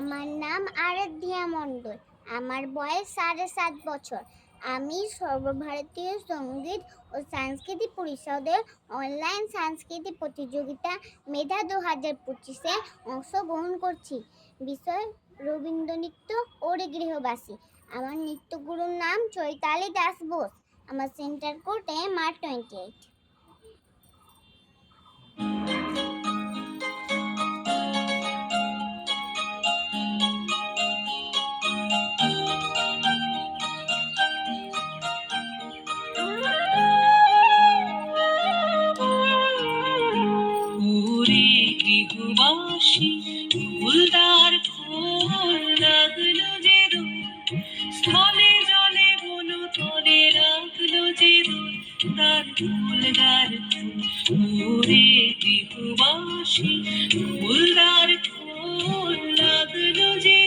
আমার নাম আরাধ্যা মণ্ডল। আমার বয়স ৭.৫ বছর। আমি সর্বভারতীয় সঙ্গীত ও সাংস্কৃতিক পরিষদের অনলাইন সাংস্কৃতিক প্রতিযোগিতা মেধা ২০২৫-এ অংশগ্রহণ করছি। বিষয় রবীন্দ্রনৃত্য ও গৃহবাসী। আমার নৃত্যগুরুর নাম চৈতালি দাস বোস। আমার সেন্টার কোড MR28। গৃহবাসী ফুলদার ফুল লাগলো যে স্থলে জলে বলো তলে লাগলো যে তার ফুলদার ওরে গৃহবাসী ফুলদার ফুল লাগলো যে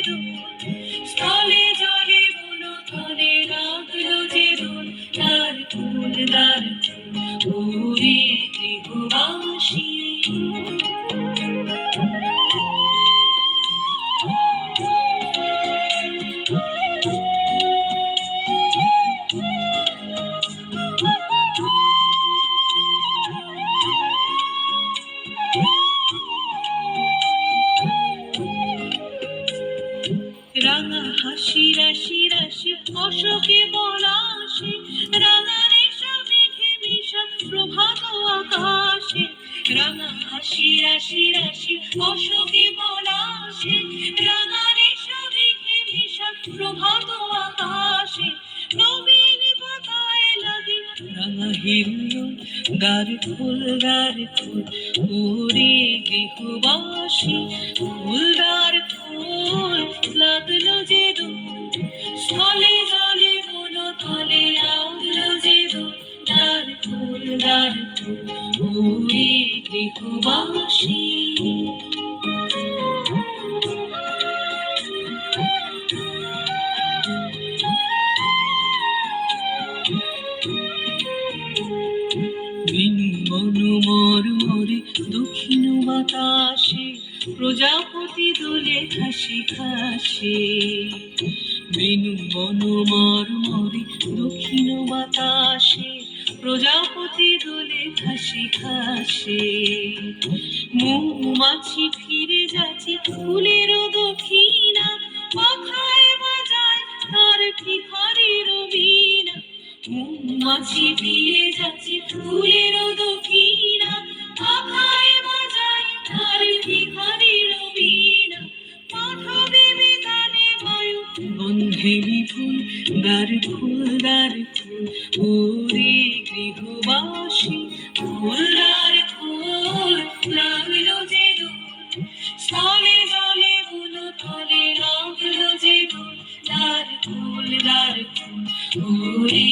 স্থলে জলে বলো তলে লাগলো যে তার ফুলদার ওরে গৃহবাসী। রাঙা হাসি রাশি রাশি অশোকে পলাশে রাঙা রেশা মেঘে মিশা প্রভাত আকাশে রাঙা হাসি রাশি রাশি অশোকে পলাশে রাঙা রেশা মেঘে মিশা প্রভাত আকাশে নবীন পাতায় লাগে রাঙা হিল্লোল গার ফুল ওরে গৃহবাসী ফুলদার ফুল লাগলো যে স্থলে জলে বলো তলে লাগলো যে তার ফুলদার ওরে গৃহবাসী। বিনু বনু মরমরে দক্ষিণ বাতাসে প্রজাপতি দোলে খাসি খাসে বিনু বনু মরমরে দক্ষিণ বাতাসে প্রজাপতি দোলে খাসি খাসে মৌমাছি ফিরে যাচ্ছে ফুলের দক্ষিণা পাখায় বাজায় তার ভিখারির বীণা মৌমাছি ফিরে যাচ্ছে ফুলের দক্ষিণা পাখায় বাজায় তার ভিখারির বীণা পাঠাবে বিতানে বায়ু গন্ধে বিপুল দ্বার ফুল ওরে গৃহবাসী ফুলদার ফুল লাগলো যে স্থলে জলে বলো তলে লাগলো যে তার ফুলদার ওরে